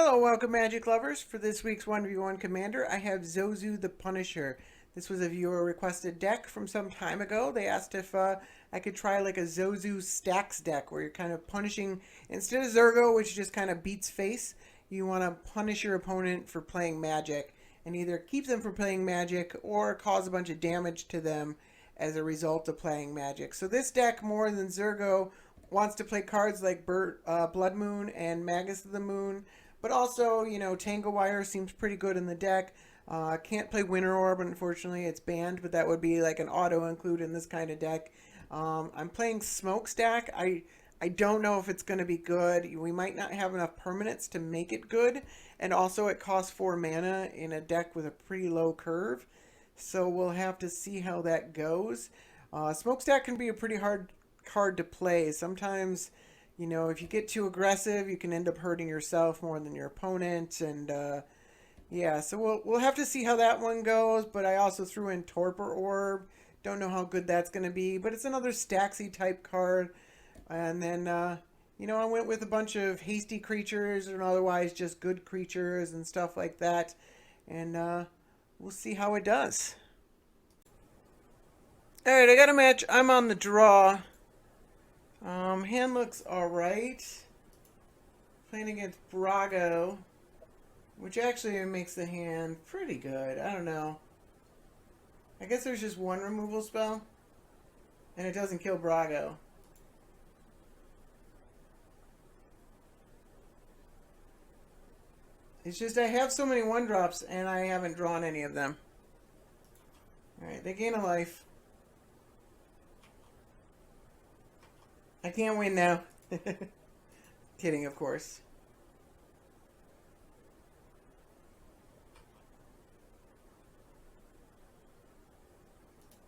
Hello, welcome Magic lovers. For this week's 1v1 Commander, I have Zozu the Punisher. This was a viewer requested deck from some time ago. They asked if I could try like a Zozu Stax deck where you're kind of punishing, instead of Zergo, which just kind of beats face, you want to punish your opponent for playing Magic and either keep them from playing Magic or cause a bunch of damage to them as a result of playing Magic. So this deck, more than Zergo, wants to play cards like Blood Moon and Magus of the Moon, but also, Tango Wire seems pretty good in the deck. Can't play Winter Orb, unfortunately. It's banned, but that would be like an auto include in this kind of deck. I'm playing Smokestack. I don't know if it's going to be good. We might not have enough permanents to make it good. And also it costs 4 mana in a deck with a pretty low curve. So we'll have to see how that goes. Smokestack can be a pretty hard card to play. Sometimes, if you get too aggressive, you can end up hurting yourself more than your opponent. And yeah, so we'll have to see how that one goes. But I also threw in Torpor Orb. Don't know how good that's going to be, but it's another Staxy type card. And then, I went with a bunch of hasty creatures and otherwise just good creatures and stuff like that. And we'll see how it does. Alright, I got a match. I'm on the draw. Hand looks alright. Playing against Brago, which actually makes the hand pretty good. I don't know. I guess there's just one removal spell, and it doesn't kill Brago. It's just I have so many 1-drops, and I haven't drawn any of them. Alright, they gain a life. I can't win now. Kidding, of course.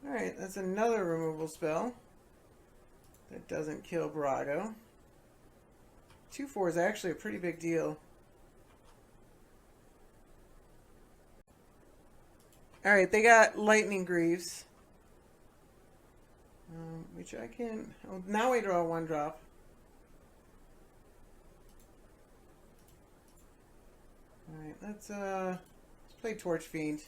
Alright, that's another removal spell. That doesn't kill Brago. 2/4 is actually a pretty big deal. Alright, they got Lightning Greaves. Which I can... Oh, now we draw a 1-drop. Alright, let's play Torch Fiend.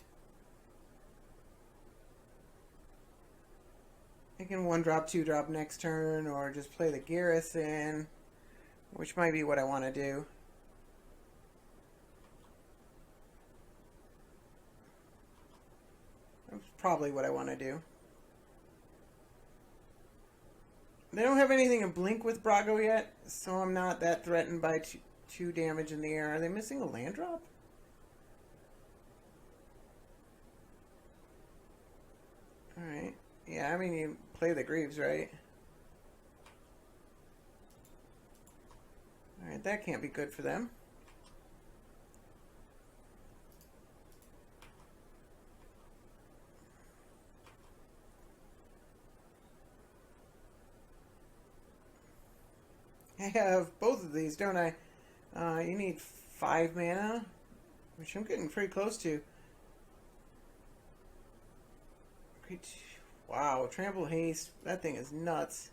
I can 1-drop, 2-drop next turn, or just play the Garrison, which might be what I want to do. That's probably what I want to do. They don't have anything to blink with Brago yet, so I'm not that threatened by 2 damage in the air. Are they missing a land drop? Alright. Yeah, I mean, you play the Greaves, right? Alright, that can't be good for them. I have both of these, don't I? You need 5 mana, which I'm getting pretty close to. Wow, Trample Haste, that thing is nuts.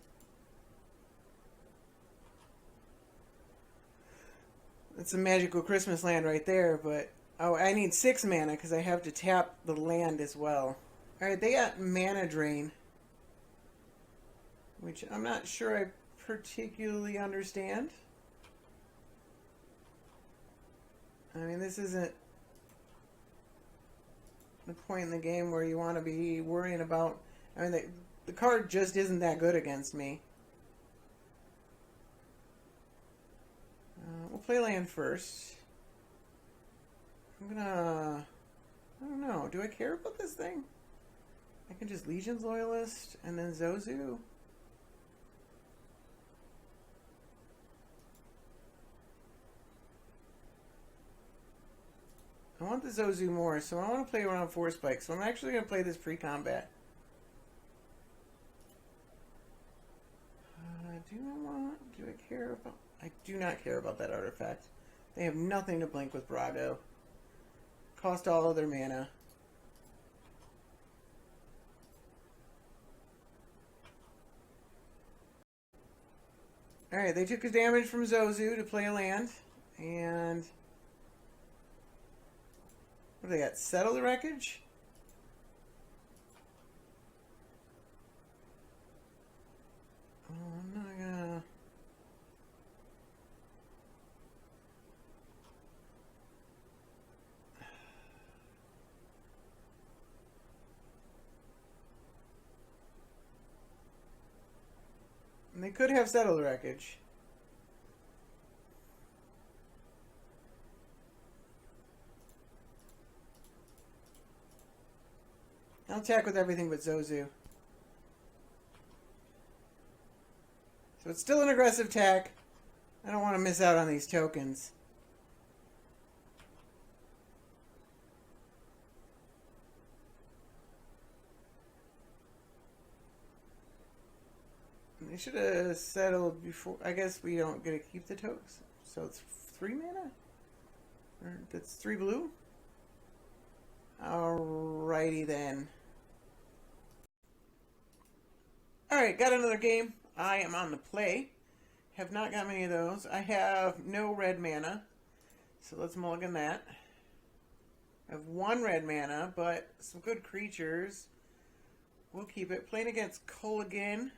That's a magical Christmas land right there, but... Oh, I need 6 mana because I have to tap the land as well. Alright, they got Mana Drain, which I'm not sure I particularly understand. I mean, this isn't the point in the game where you want to be worrying about... I mean, the card just isn't that good against me. We'll play land first. I'm gonna... I don't know. Do I care about this thing? I can just Legion's Loyalist and then Zozu. I want the Zozu more, so I want to play around 4 spikes. So I'm actually going to play this pre-combat. Do I care about... I do not care about that artifact. They have nothing to blink with Brago. Cost all of their mana. Alright, they took a damage from Zozu to play a land. And What do they got? Settle the wreckage? Oh, I'm not gonna... And they could have settled the wreckage. I'll attack with everything but Zozu. So it's still an aggressive attack. I don't want to miss out on these tokens. They should have settled before. I guess we don't get to keep the tokens. So it's 3 mana? Or that's 3 blue? Alrighty then. Alright, got another game. I am on the play. Have not got many of those. I have no red mana. So let's mulligan that. I have 1 red mana, but some good creatures. We'll keep it. Playing against Kolaghan,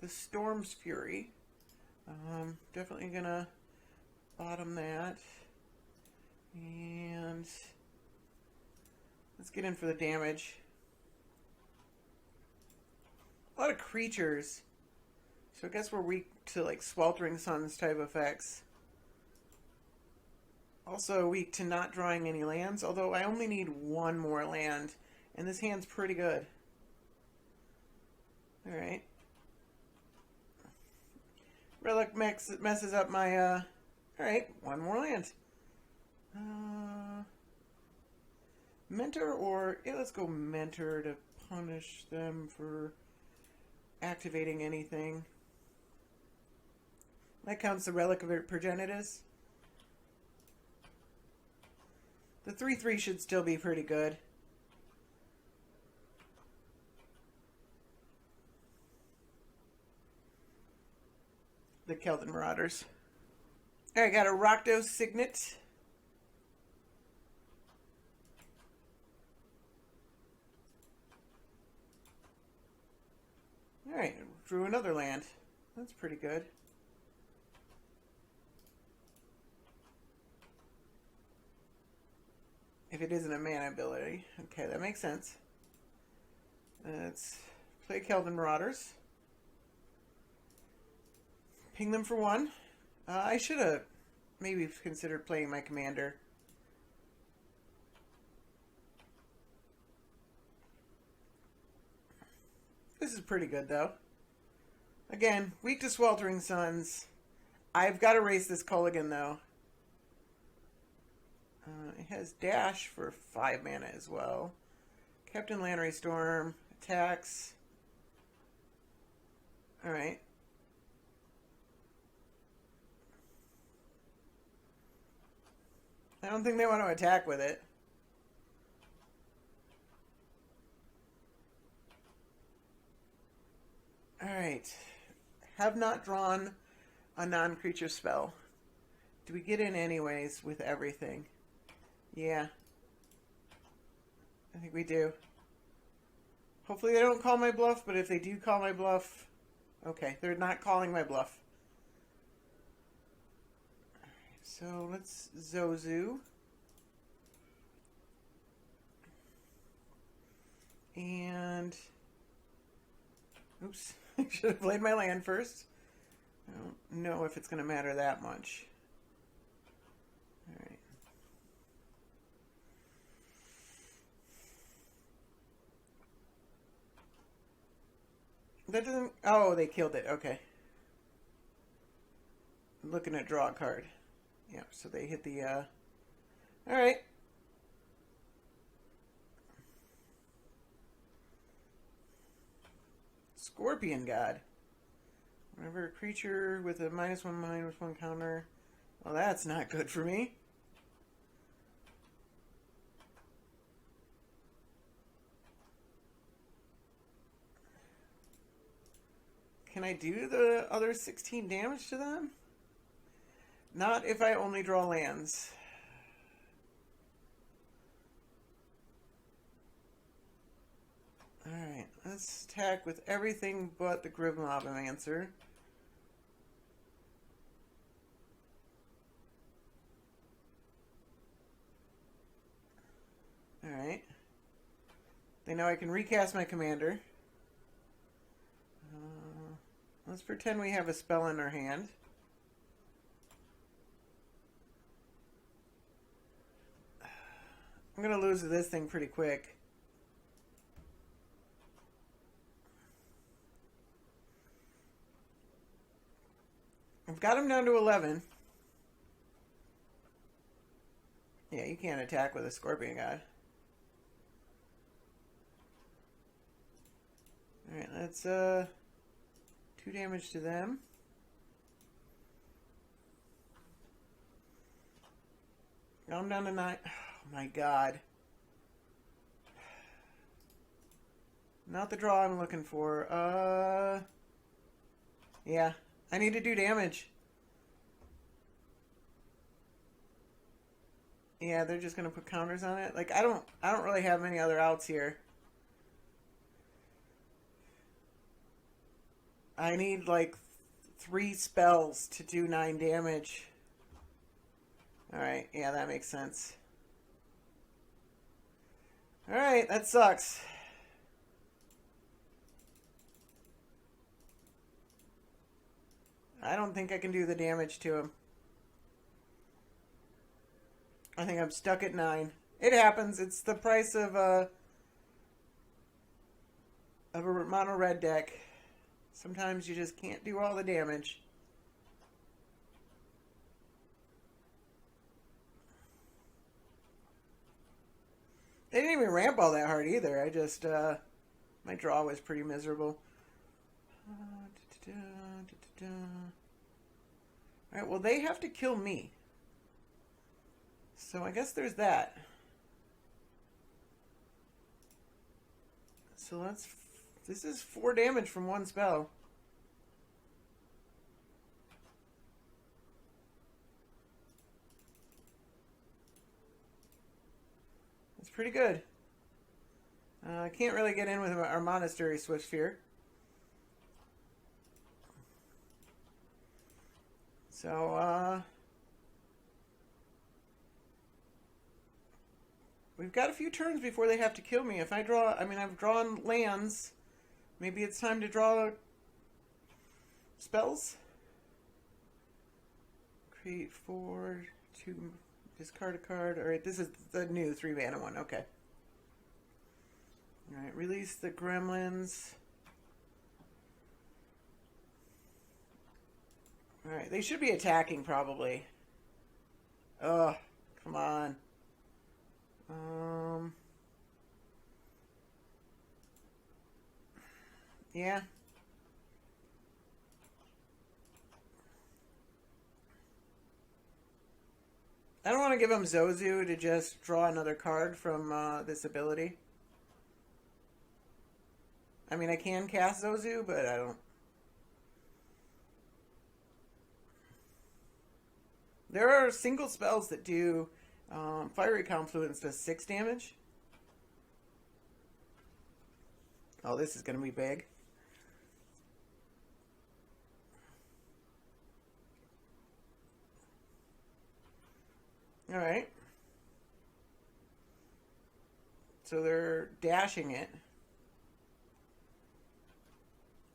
the Storm's Fury. Definitely gonna bottom that. And let's get in for the damage. A lot of creatures. So I guess we're weak to like Sweltering Suns type effects. Also weak to not drawing any lands, although I only need 1 more land. And this hand's pretty good. Alright. Relic messes up my, alright, 1 more land. Mentor or, yeah, let's go Mentor to punish them for activating anything. That counts the Relic of Progenitus. The 3/3 should still be pretty good. The Keldon Marauders. Alright, got a Rakdos Signet. Alright, drew another land. That's pretty good. If it isn't a mana ability. Okay, that makes sense. Let's play Keldon Marauders. Ping them for 1. I should have maybe considered playing my commander. This is pretty good, though. Again, weak to Sweltering Suns. I've got to race this Kolaghan, though. It has Dash for 5 mana as well. Captain Lannery Storm. Attacks. Alright. I don't think they want to attack with it. Alright. Have not drawn a non-creature spell. Do we get in anyways with everything? Yeah. I think we do. Hopefully they don't call my bluff, but if they do call my bluff... Okay, they're not calling my bluff. Alright, so let's Zozu. And... Oops. I should have played my land first. I don't know if it's going to matter that much. Alright. That doesn't... Oh, they killed it. Okay. I'm looking at draw a card. Yeah, so they hit the... Alright. Scorpion God. Whenever a creature with a -1/-1 counter... Well, that's not good for me. Can I do the other 16 damage to them? Not if I only draw lands. Alright, let's attack with everything but the Grimmobomancer. Alright. They know I can recast my commander. Let's pretend we have a spell in our hand. I'm going to lose this thing pretty quick. I've got him down to 11. Yeah, you can't attack with a Scorpion God. Alright, let's 2 damage to them. Now I'm down to 9. Oh my god. Not the draw I'm looking for. Yeah, I need to do damage. Yeah, they're just gonna put counters on it. Like I don't really have many other outs here. I need like 3 spells to do 9 damage. Alright, yeah, that makes sense. Alright, that sucks. I don't think I can do the damage to him. I think I'm stuck at 9. It happens. It's the price of a mono red deck. Sometimes you just can't do all the damage. They didn't even ramp all that hard either. I just, my draw was pretty miserable. Alright, well, they have to kill me. So I guess there's that. So this is 4 damage from 1 spell. That's pretty good. I can't really get in with our Monastery Swiftspear. So, we've got a few turns before they have to kill me. If I draw, I mean, I've drawn lands. Maybe it's time to draw spells. Create 4, 2, discard a card. Alright, this is the new 3-mana one. Okay. Alright, release the gremlins. Alright, they should be attacking probably. Ugh, come on. Yeah. I don't want to give him Zozu to just draw another card from this ability. I mean, I can cast Zozu, but I don't. There are single spells that do Fiery Confluence does 6 damage. Oh, this is going to be big. Alright. So they're dashing it.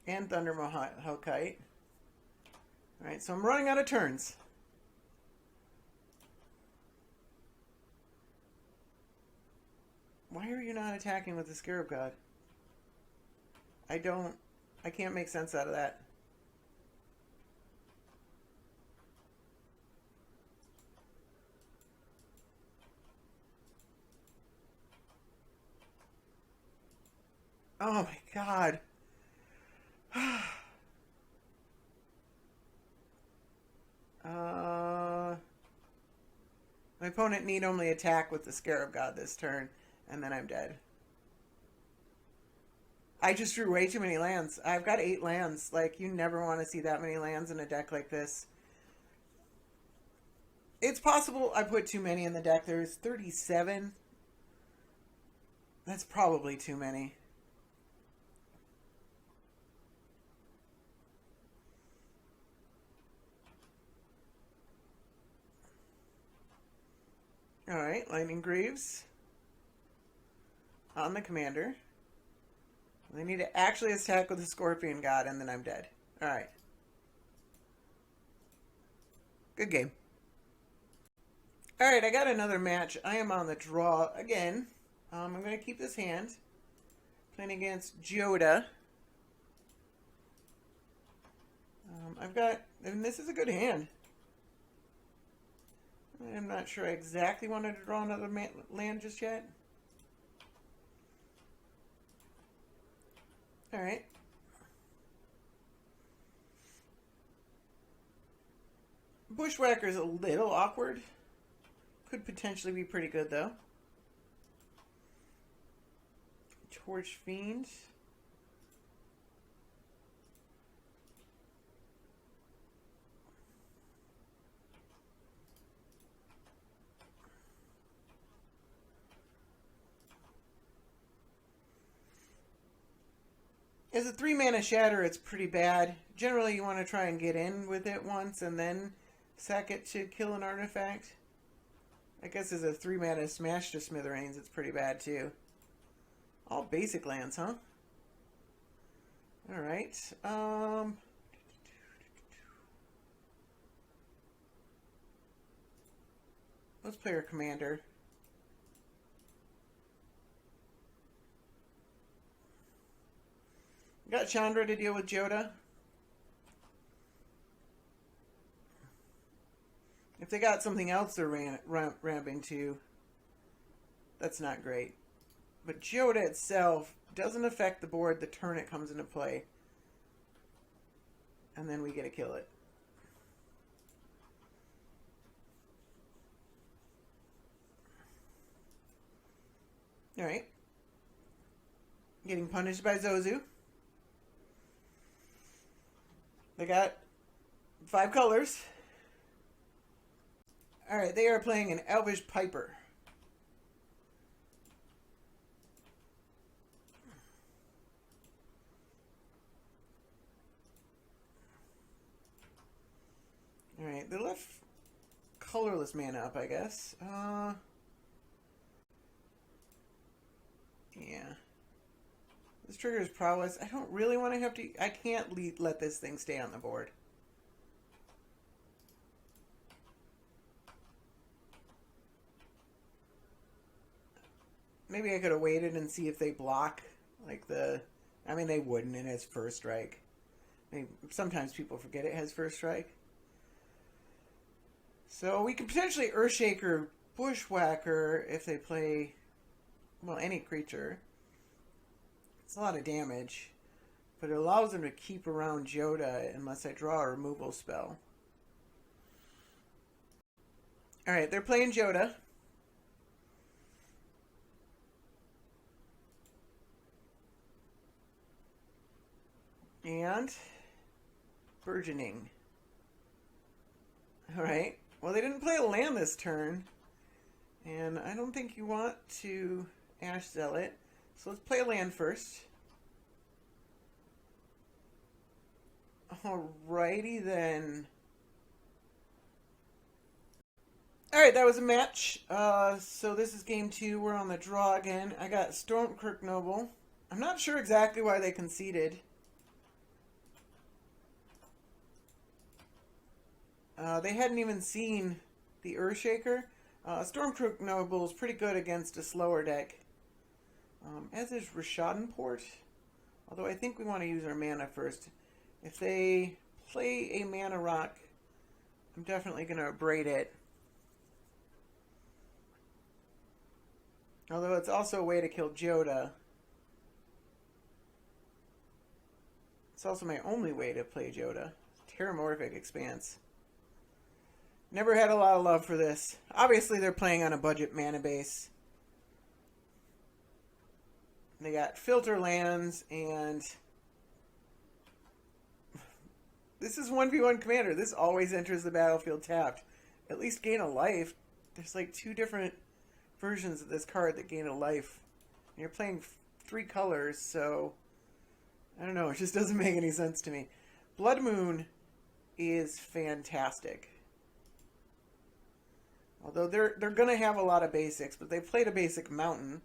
And Thunder Hellkite. Alright, so I'm running out of turns. Why are you not attacking with the Scarab God? I can't make sense out of that. Oh my god. My opponent need only attack with the Scarab God this turn, and then I'm dead. I just drew way too many lands. I've got 8 lands. Like, you never want to see that many lands in a deck like this. It's possible I put too many in the deck. There's 37. That's probably too many. Alright, Lightning Greaves on the commander. They need to actually attack with the Scorpion God, and then I'm dead. Alright. Good game. Alright, I got another match. I am on the draw again. I'm going to keep this hand. Playing against Jodah. And this is a good hand. I'm not sure I exactly wanted to draw another land just yet. Alright. Bushwhacker's a little awkward. Could potentially be pretty good, though. Torch Fiend. As a 3-mana Shatter, it's pretty bad. Generally, you want to try and get in with it once and then sack it to kill an artifact. I guess as a 3-mana Smash to Smithereens, it's pretty bad too. All basic lands, huh? Alright. Let's play our commander. Got Chandra to deal with Jodah. If they got something else they're ramping to, that's not great. But Jodah itself doesn't affect the board the turn it comes into play. And then we get to kill it. Alright. Getting punished by Zozu. They got 5 colors. Alright, they are playing an Elvish Piper. Alright, they left colorless mana up, I guess. Yeah. This triggers prowess. I don't really want to have to... I can't let this thing stay on the board. Maybe I could have waited and see if they block. Like the... I mean, they wouldn't. It has first strike. I mean, sometimes people forget it has first strike. So we could potentially Earthshaker Bushwhacker if they play... Well, any creature. It's a lot of damage, but it allows them to keep around Jodah unless I draw a removal spell. Alright, they're playing Jodah. And Burgeoning. Alright, well they didn't play a land this turn, and I don't think you want to Ash Zealot. So let's play a land first. Alrighty then. Alright, that was a match. So this is game 2. We're on the draw again. I got Stormkirk Noble. I'm not sure exactly why they conceded. They hadn't even seen the Earthshaker. Stormkirk Noble is pretty good against a slower deck. As is Rishadenport. Although I think we want to use our mana first. If they play a mana rock, I'm definitely going to abrade it. Although it's also a way to kill Jodah. It's also my only way to play Jodah. Terramorphic Expanse. Never had a lot of love for this. Obviously they're playing on a budget mana base. They got filter lands, and this is 1v1 commander. This always enters the battlefield tapped. At least gain a life. There's like 2 different versions of this card that gain a life. And you're playing 3 colors, so I don't know. It just doesn't make any sense to me. Blood Moon is fantastic. Although they're gonna have a lot of basics, but they've played a basic mountain,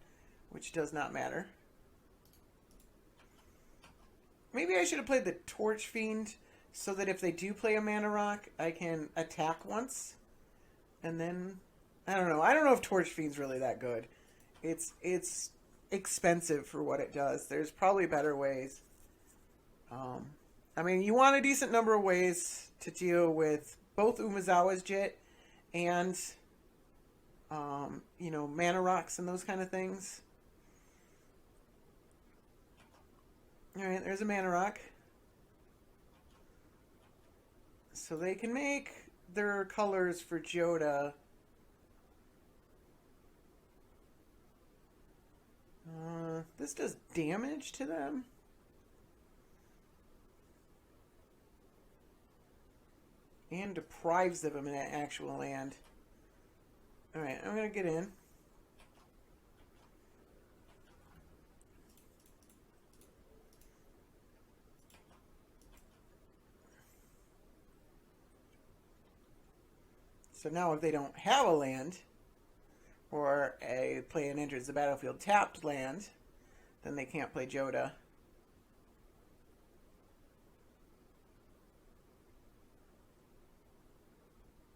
which does not matter. Maybe I should have played the Torch Fiend so that if they do play a mana rock, I can attack once, and then I don't know. I don't know if Torch Fiend's really that good. It's expensive for what it does. There's probably better ways. I mean, you want a decent number of ways to deal with both Umezawa's Jit and, mana rocks and those kind of things. Alright, there's a mana rock. So they can make their colors for Jodah. This does damage to them. And deprives them of an actual land. Alright, I'm going to get in. So now if they don't have a land, or a player enters the battlefield tapped land, then they can't play Jodah.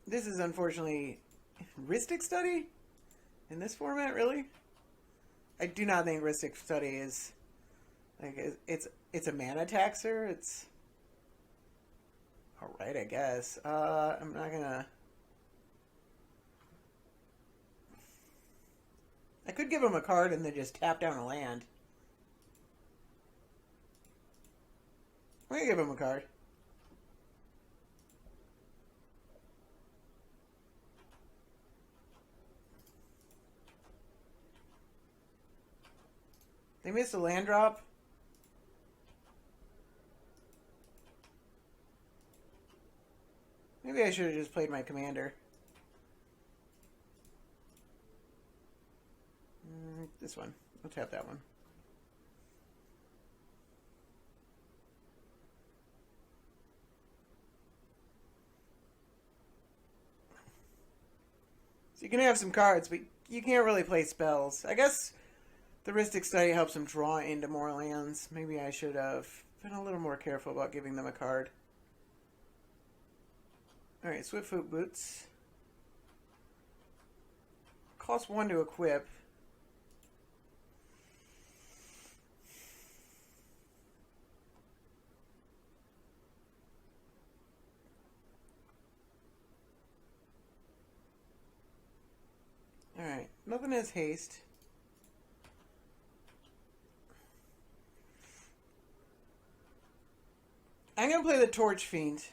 This is unfortunately Rhystic Study in this format, really? I do not think Rhystic Study is like it's a mana taxer. It's alright, I guess. I'm not gonna. I could give him a card and then just tap down a land. I'm gonna give him a card. They missed a land drop. Maybe I should have just played my commander. This one. I'll tap that one. So you can have some cards, but you can't really play spells. I guess the Rhystic Study helps them draw into more lands. Maybe I should have been a little more careful about giving them a card. Alright, Swiftfoot Boots. Costs 1 to equip. Alright, nothing has haste. I'm going to play the Torch Fiend.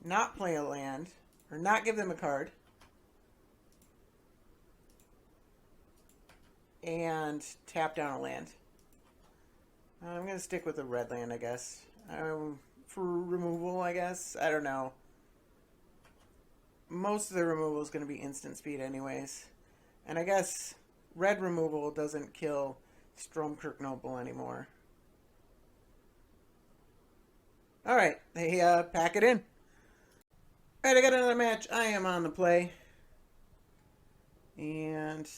Not play a land. Or not give them a card. And tap down a land. I'm going to stick with the red land, I guess. For removal, I guess. I don't know. Most of the removal is going to be instant speed anyways. And I guess red removal doesn't kill Stormkirk Noble anymore. Alright, they pack it in. Alright, I got another match. I am on the play. And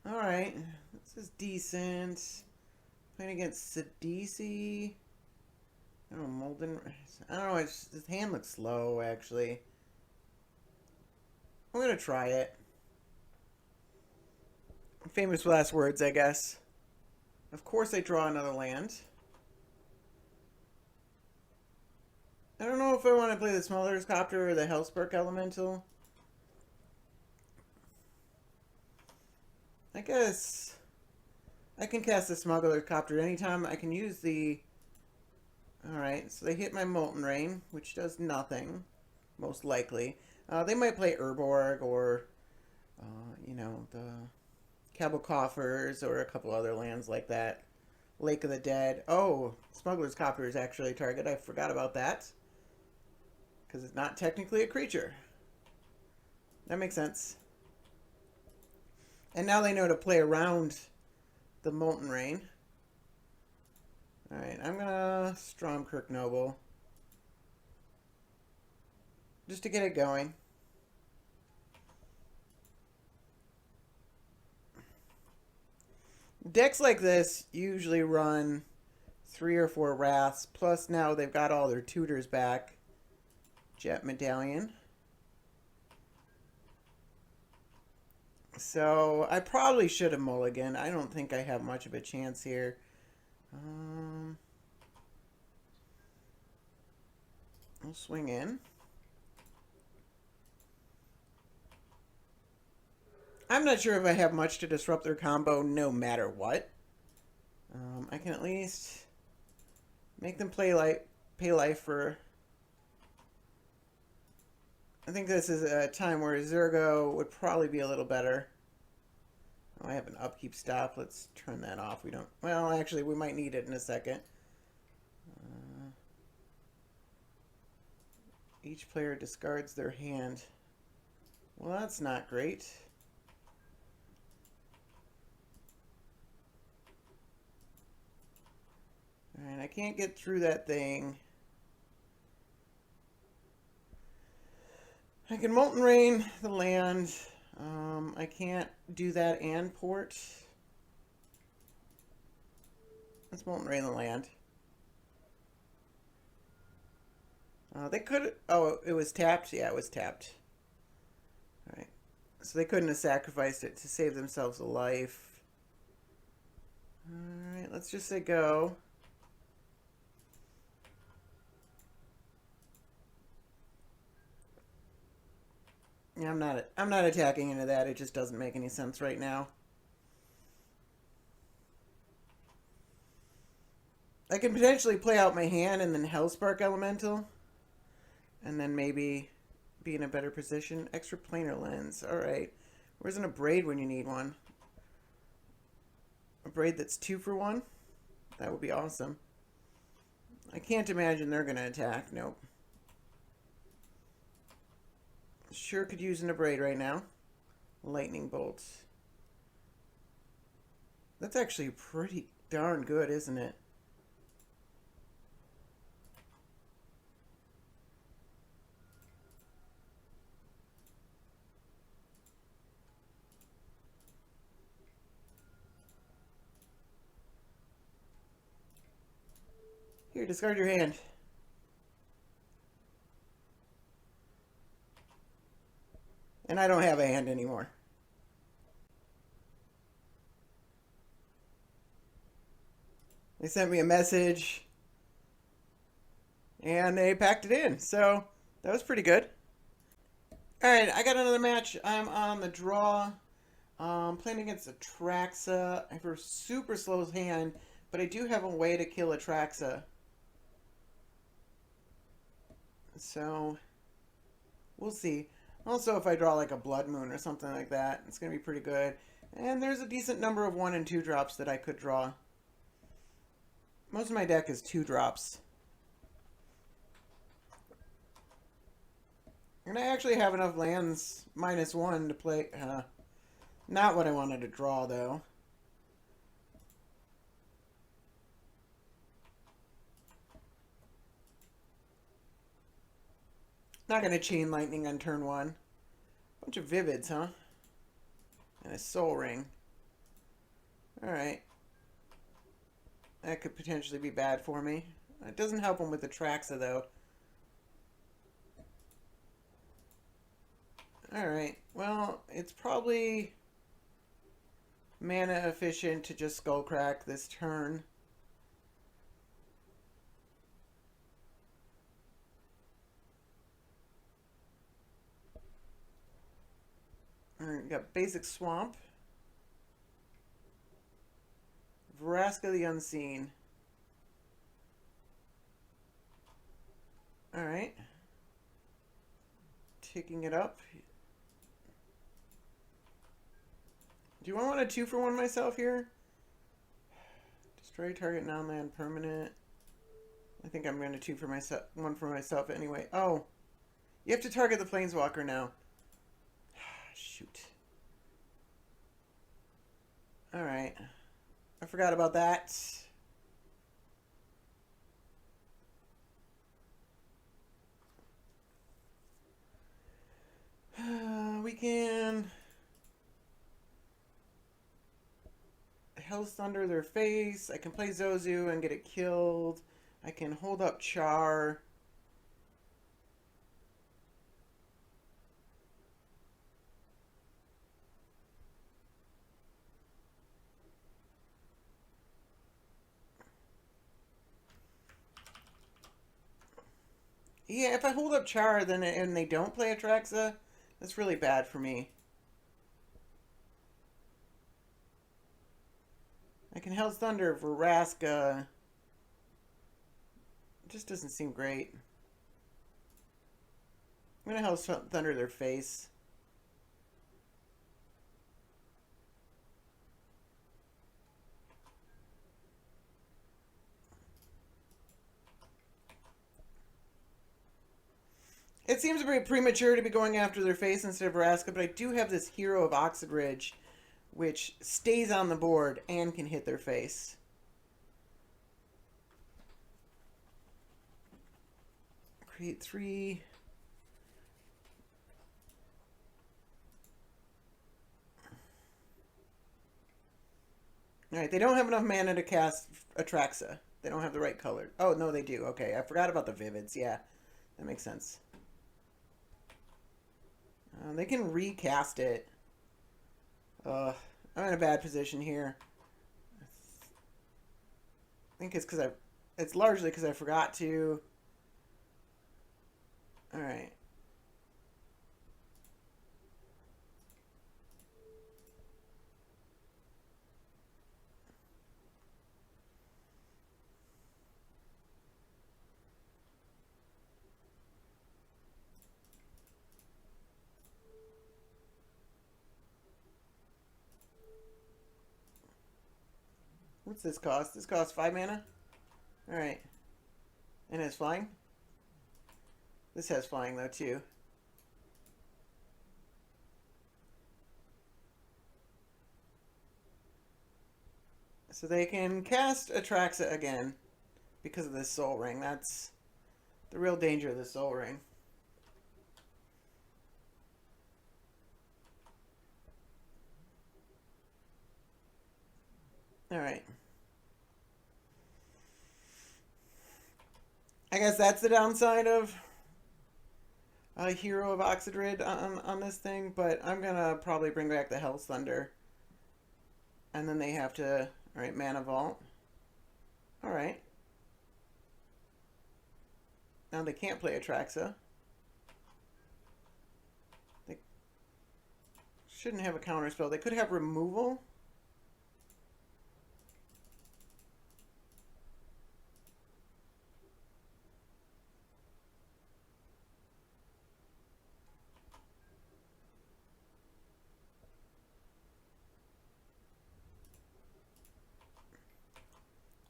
alright, this is decent. Playing against Sidisi. I don't know, Molden. I don't know, his hand looks slow, actually. I'm gonna try it. Famous last words, I guess. Of course I draw another land. I don't know if I want to play the Smuggler's Copter or the Hellspark Elemental. I guess I can cast the Smuggler's Copter anytime. I can use the... Alright, so they hit my Molten Rain, which does nothing, most likely. They might play Urborg or, the Cabal Coffers or a couple other lands like that. Lake of the Dead. Oh, Smuggler's Copter is actually a target. I forgot about that. Because it's not technically a creature. That makes sense. And now they know to play around the Molten Rain. Alright, I'm gonna Stormkirk Noble. just to get it going. Decks like this usually run 3 or 4 Wraths, plus now they've got all their tutors back. Jet Medallion. So I probably should have mulliganed. I don't think I have much of a chance here. I'll swing in. I'm not sure if I have much to disrupt their combo no matter what. I can at least make them pay life for... I think this is a time where Zergo would probably be a little better. Oh, I have an upkeep stop. Let's turn that off. We don't... Well, actually, we might need it in a second. Each player discards their hand. Well, that's not great. Alright, I can't get through that thing. I can Molten Rain the land. I can't do that and port. Let's Molten Rain the land. They could... Oh, it was tapped? Yeah, it was tapped. Alright. So they couldn't have sacrificed it to save themselves a life. Alright, let's just say go. Yeah, I'm not attacking into that. It just doesn't make any sense right now. I can potentially play out my hand and then Hellspark Elemental. And then maybe be in a better position. Extra planar lens. Alright. Where's an Abrade when you need one? A Braid that's 2 for 1? That would be awesome. I can't imagine they're going to attack. Nope. Sure could use an Abrade right now. Lightning bolts. That's actually pretty darn good, isn't it? Here, discard your hand. And I don't have a hand anymore. They sent me a message. And they packed it in. So, that was pretty good. Alright, I got another match. I'm on the draw. Playing against Atraxa. I have a super slow hand. But I do have a way to kill Atraxa. So, we'll see. Also, if I draw like a Blood Moon or something like that, it's going to be pretty good. And there's a decent number of 1 and 2 drops that I could draw. Most of my deck is 2 drops. And I actually have enough lands -1 to play. Not what I wanted to draw, though. Not going to Chain Lightning on turn 1. Bunch of Vivids, huh? And a Soul Ring. Alright. That could potentially be bad for me. It doesn't help him with the Atraxa, though. Alright. Well, it's probably mana efficient to just Skullcrack this turn. Alright, we got Basic Swamp. Vraska the Unseen. Alright. Taking it up. Do I want a 2 for 1 myself here? Destroy target non-land permanent. I think I'm going to 2 for myself, 1 for myself anyway. Oh, you have to target the Planeswalker now. Shoot. Alright. I forgot about that. we can Hell's Thunder their face. I can play Zozu and get it killed. I can hold up Char. Yeah, if I hold up Char then and they don't play Atraxa, that's really bad for me. I can Hell's Thunder Vraska. It just doesn't seem great. I'm gonna Hell's Thunder their face. It seems very premature to be going after their face instead of Vraska, but I do have this Hero of Oxidridge, which stays on the board and can hit their face. Create 3. Alright, they don't have enough mana to cast Atraxa. They don't have the right color. Oh, no, they do. Okay, I forgot about the Vivids. Yeah, that makes sense. They can recast it. I'm in a bad position here. I think it's because it's largely because I forgot to. All right. What's this cost? This costs 5 mana? Alright. And it's flying? This has flying though too. So they can cast Atraxa again because of this Soul Ring. That's the real danger of the Soul Ring. Alright. I guess that's the downside of a Hero of Oxidrid on this thing, but I'm gonna probably bring back the Hell's Thunder. And then they have to... Alright, Mana Vault. Alright. Now they can't play Atraxa. They shouldn't have a counterspell. They could have removal.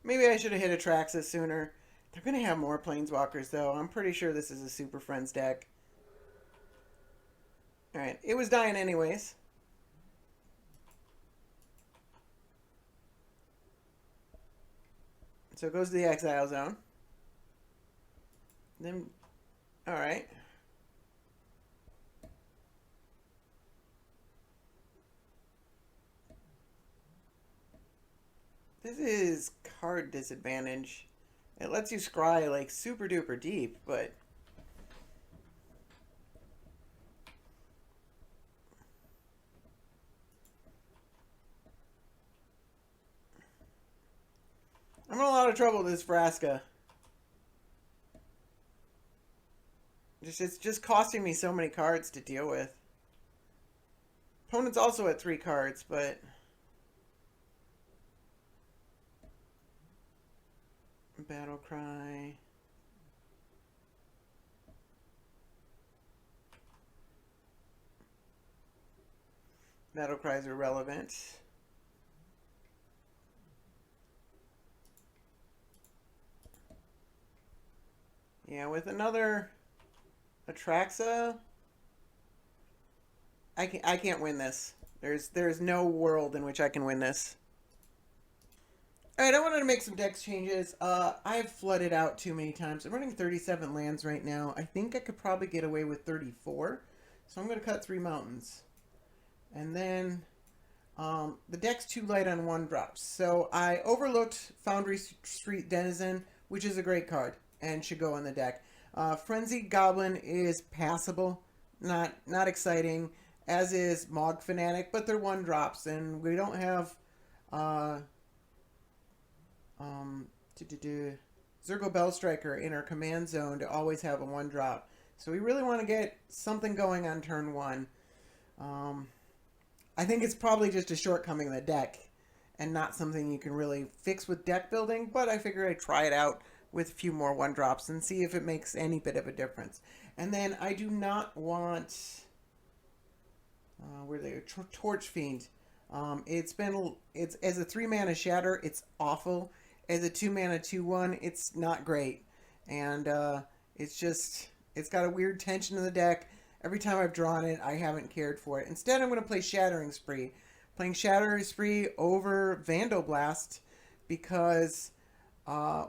Maybe I should have hit Atraxa sooner. They're going to have more Planeswalkers, though. I'm pretty sure this is a Super Friends deck. Alright, it was dying anyways. So it goes to the Exile Zone. Then, alright. This is card disadvantage. It lets you scry like super duper deep, but I'm in a lot of trouble with this Vraska. It's just costing me so many cards to deal with. Opponent's also at 3 cards, but Battle Cry. Battle Cries are relevant. Yeah, with another Atraxa, I can't win this. There's no world in which I can win this. Alright, I wanted to make some dex changes. I've flooded out too many times. I'm running 37 lands right now. I think I could probably get away with 34. So I'm going to cut 3 mountains. And then the deck's too light on 1-drops. So I overlooked Foundry Street Denizen, which is a great card and should go in the deck. Frenzied Goblin is passable, not exciting, as is Mog Fanatic, but they're 1-drops, and we don't have Zergo Bellstriker in our command zone to always have a 1-drop. So we really want to get something going on turn 1. I think it's probably just a shortcoming of the deck and not something you can really fix with deck building, but I figure I'd try it out with a few more 1-drops and see if it makes any bit of a difference. And then I do not want... where they Torch Fiend. It's as a 3-mana shatter, it's awful. As a 2-mana 2/1, it's not great. And it's got a weird tension in the deck. Every time I've drawn it, I haven't cared for it. Instead, I'm going to play Shattering Spree. Playing Shattering Spree over Vandal Blast because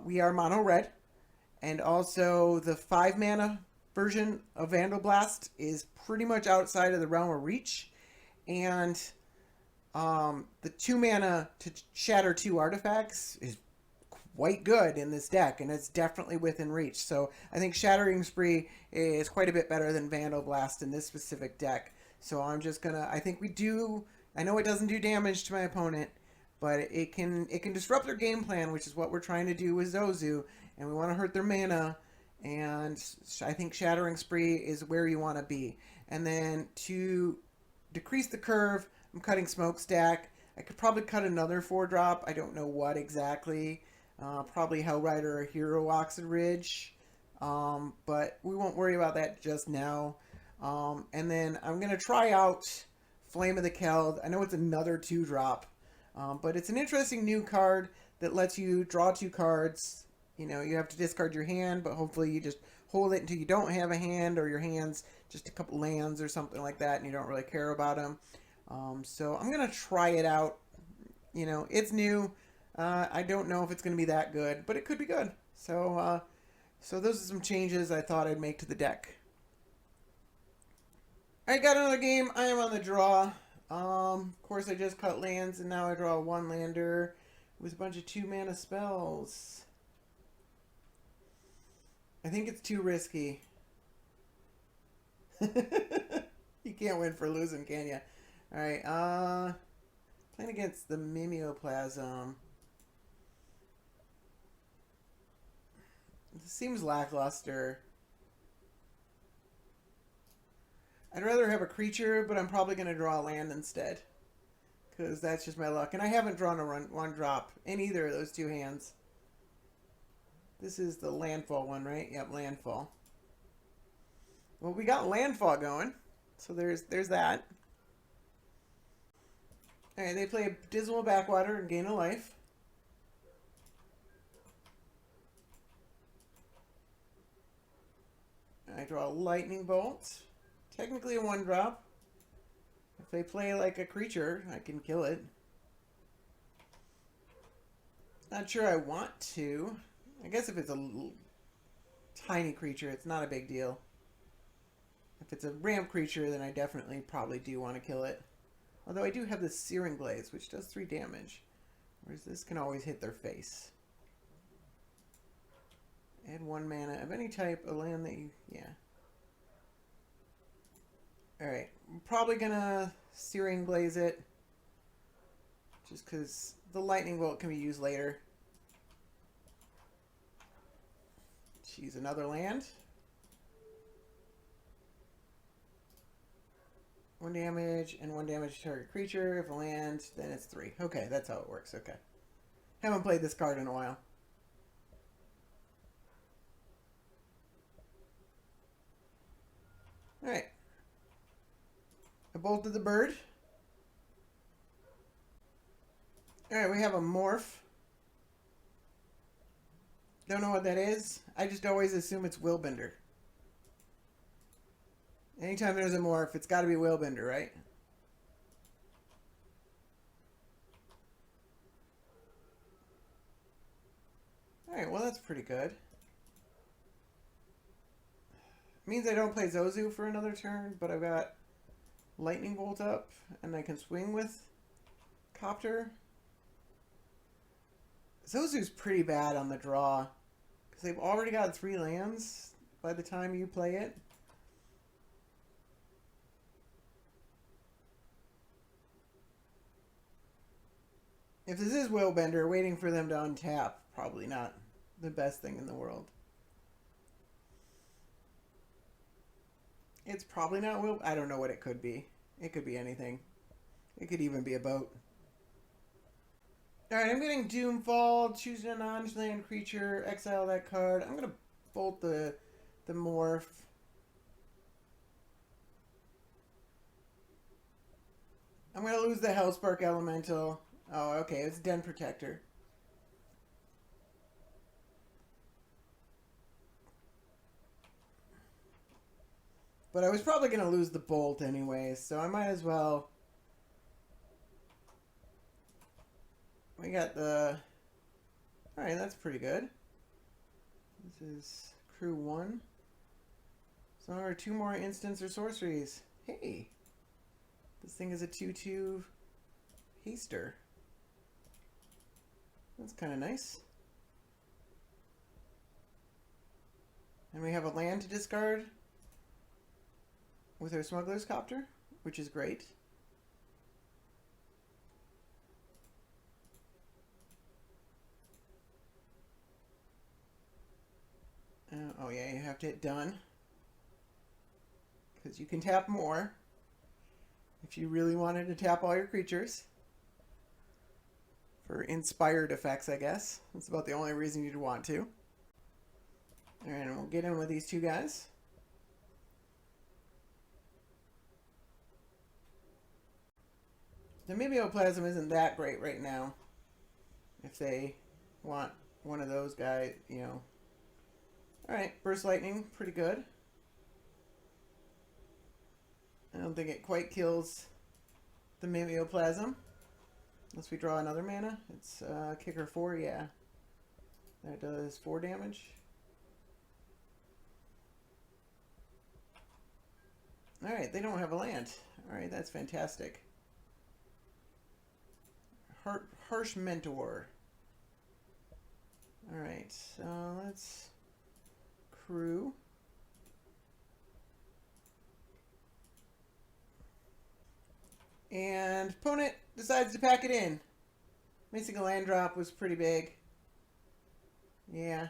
we are mono red. And also, the 5-mana version of Vandal Blast is pretty much outside of the realm of reach. And the 2-mana to shatter 2 artifacts is quite good in this deck, and it's definitely within reach. So I think Shattering Spree is quite a bit better than Vandal Blast in this specific deck. So I'm just gonna, I think we do, I know it doesn't do damage to my opponent, but it can disrupt their game plan, which is what we're trying to do with Zozu, and we want to hurt their mana, and I think Shattering Spree is where you want to be. And then to decrease the curve, I'm cutting Smokestack. I could probably cut another 4-drop. I don't know what exactly. Probably Hellrider or Hero Oxid Ridge. But we won't worry about that just now. And then I'm going to try out Flame of the Keld. I know it's another 2-drop. But it's an interesting new card that lets you draw 2 cards. You know, you have to discard your hand, but hopefully you just hold it until you don't have a hand, or your hand's just a couple lands or something like that, and you don't really care about them. So I'm going to try it out. You know, it's new. I don't know if it's going to be that good, but it could be good. So those are some changes I thought I'd make to the deck. I got another game. I am on the draw. Of course, I just cut lands, and now I draw a 1-lander with a bunch of 2-mana spells. I think it's too risky. You can't win for losing, can you? Alright, playing against the Mimeoplasm. This seems lackluster. I'd rather have a creature, but I'm probably going to draw a land instead. Because that's just my luck. And I haven't drawn a 1-drop in either of those 2 hands. This is the landfall one, right? Yep, landfall. Well, we got landfall going. So there's that. Alright, they play a Dismal Backwater and gain a life. I draw a Lightning Bolt. Technically a 1-drop. If they play like a creature, I can kill it. Not sure I want to. I guess if it's a tiny creature, it's not a big deal. If it's a ramp creature, then I definitely probably do want to kill it. Although I do have the Searing Blaze, which does 3 damage. Whereas this can always hit their face. Add 1 mana of any type, a land that you... yeah. Alright, I'm probably gonna Searing Blaze it. Just because the Lightning Bolt can be used later. Choose another land. 1 damage and 1 damage to target creature. If a land, then it's 3. Okay, that's how it works. Okay. Haven't played this card in a while. Alright. I bolted the bird. Alright, we have a morph. Don't know what that is. I just always assume it's Willbender. Anytime there's a morph, it's got to be Willbender, right? Alright, well that's pretty good. Means I don't play Zozu for another turn, but I've got Lightning Bolt up, and I can swing with Copter. Zozu's pretty bad on the draw, because they've already got 3 lands by the time you play it. If this is Willbender, waiting for them to untap, probably not the best thing in the world. It's probably not Will. I don't know what it could be. It could be anything. It could even be a boat. Alright, I'm getting Doomfall, choose a non-land creature, exile that card. I'm going to bolt the morph. I'm going to lose the Hellspark Elemental. Oh, okay, it's Den Protector. But I was probably going to lose the Bolt anyways, so I might as well. We got the... Alright, that's pretty good. This is crew 1. So there are 2 more instants or sorceries. Hey! This thing is a 2/2 haster. That's kind of nice. And we have a land to discard with our Smuggler's Copter, which is great. Oh yeah, you have to hit done. Because you can tap more if you really wanted to tap all your creatures. For inspired effects, I guess. That's about the only reason you'd want to. Alright, and we'll get in with these 2 guys. The Mimeoplasm isn't that great right now. If they want one of those guys, you know. Alright, Burst Lightning, pretty good. I don't think it quite kills the Mimeoplasm. Unless we draw another mana. It's kicker 4, yeah. That does 4 damage. Alright, they don't have a land. Alright, that's fantastic. Harsh Mentor. Alright, so let's crew. And opponent decides to pack it in. Missing a land drop was pretty big. Yeah.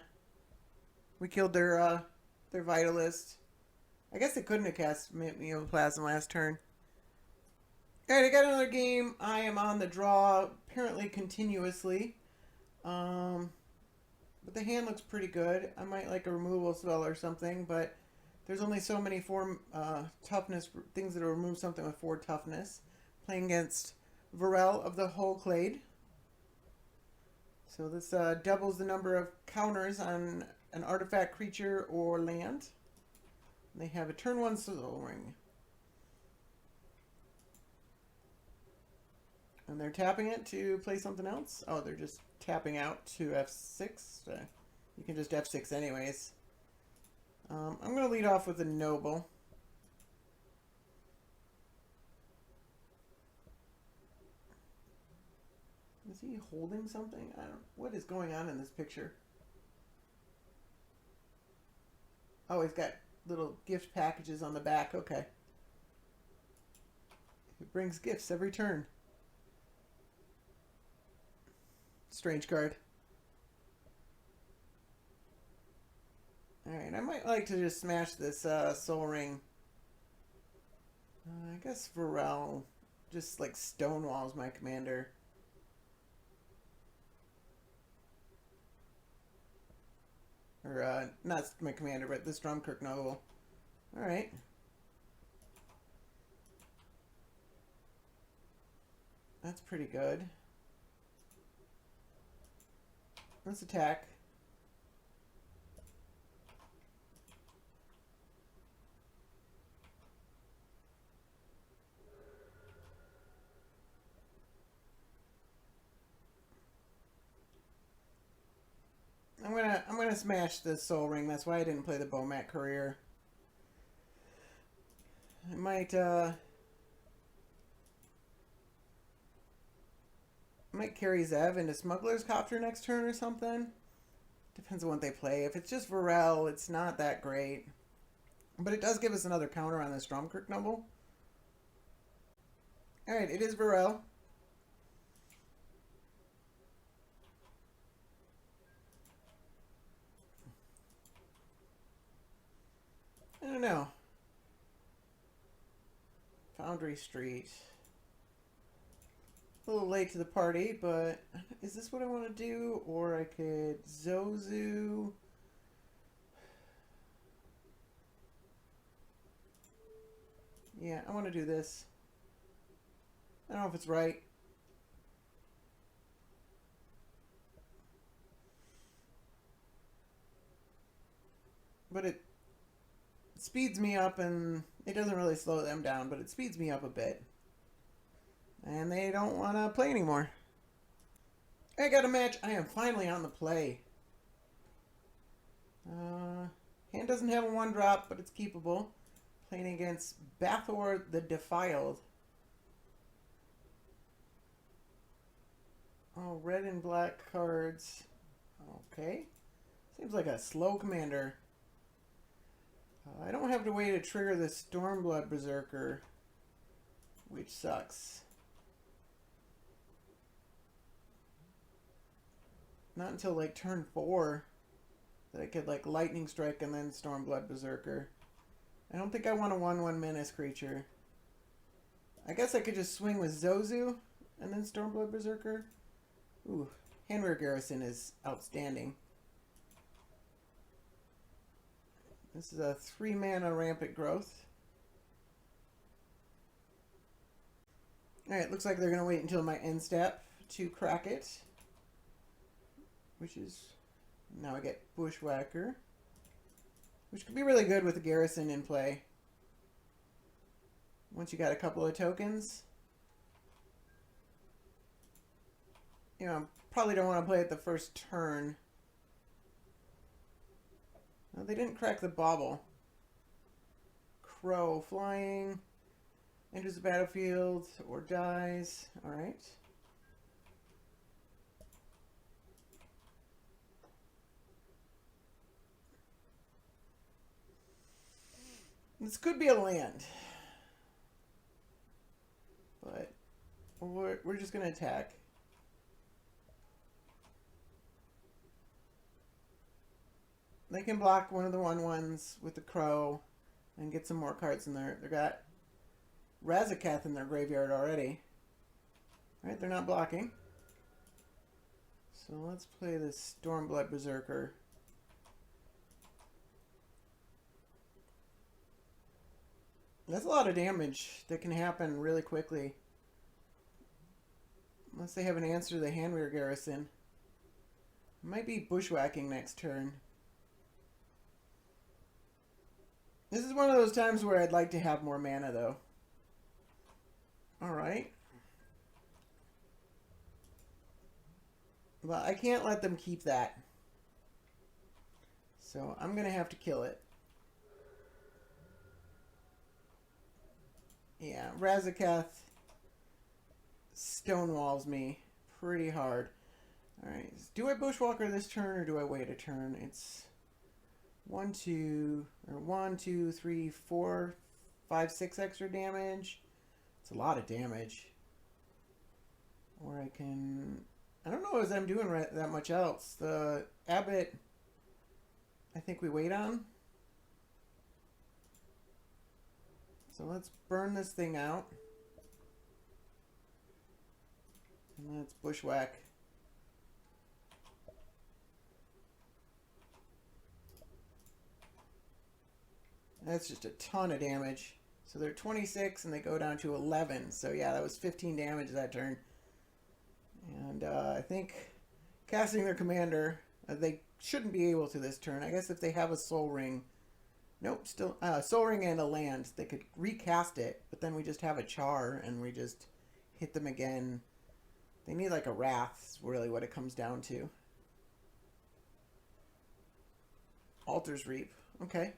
We killed their Vitalist. I guess they couldn't have cast Mimeoplasm last turn. Alright, I got another game. I am on the draw, apparently continuously. But the hand looks pretty good. I might like a removal spell or something, but there's only so many toughness things that will remove something with 4 toughness. Playing against Vorael of the whole Clade. So this doubles the number of counters on an artifact, creature, or land. They have a turn 1 Soul Ring. And they're tapping it to play something else. Oh, they're just tapping out to F6. You can just F6 anyways. I'm going to lead off with a Noble. Is he holding something? I don't. What is going on in this picture? Oh, he's got little gift packages on the back. Okay. He brings gifts every turn. Strange card. Alright, I might like to just smash this Soul Ring. I guess Vorael just like stonewalls my commander. Or, not my commander, but this Drumkirk Noble. Alright. That's pretty good. Let's attack. I'm gonna smash the Soul Ring. That's why I didn't play the Bomat Courier. I might carry Zev into Smuggler's Copter next turn or something. Depends on what they play. If it's just Vorael, it's not that great. But it does give us another counter on this Drumkirk Noble. Alright, it is Vorael. I don't know. Foundry Street. A little late to the party, but is this what I want to do? Or I could Zozu. Yeah, I want to do this. I don't know if it's right. But it speeds me up, and it doesn't really slow them down, but it speeds me up a bit. And they don't want to play anymore. I got a match. I am finally on the play. Hand doesn't have a 1-drop, but it's keepable. Playing against Balthor the Defiled. Oh, red and black cards. Okay. Seems like a slow commander. I don't have to wait to trigger the Stormblood Berserker, which sucks. Not until like turn 4 that I could like Lightning Strike and then Stormblood Berserker. I don't think I want a 1/1 Menace creature. I guess I could just swing with Zozu and then Stormblood Berserker. Ooh, Handwear Garrison is outstanding. This is a 3-mana Rampant Growth. Alright, looks like they're going to wait until my end step to crack it. Which is... Now I get Bushwhacker. Which could be really good with the Garrison in play. Once you got a couple of tokens. You know, probably don't want to play it the first turn. No, they didn't crack the Bauble. Crow flying. Enters the battlefield or dies. Alright. This could be a land. But we're just going to attack. They can block one of the 1/1s with the Crow and get some more cards in there. They've got Razaketh in their graveyard already. Alright, they're not blocking. So let's play this Stormblood Berserker. That's a lot of damage that can happen really quickly. Unless they have an answer to the Handwear Garrison. Might be Bushwhacking next turn. This is one of those times where I'd like to have more mana, though. Alright. Well, I can't let them keep that. So I'm going to have to kill it. Yeah, Razaketh stonewalls me pretty hard. Alright, do I Bushwalker this turn or do I wait a turn? It's 1, 2, 3, 4, 5, 6 extra damage. It's a lot of damage. Or I can... I don't know if I'm doing that much else. The Abbot, I think we wait on. So let's burn this thing out. And let's Bushwhack. That's just a ton of damage. So they're 26 and they go down to 11. So yeah, that was 15 damage that turn. And I think casting their commander, they shouldn't be able to this turn. I guess if they have a Soul Ring. Nope, still Soul Ring and a land. They could recast it, but then we just have a Char and we just hit them again. They need like a Wrath is really what it comes down to. Altar's Reap. Okay.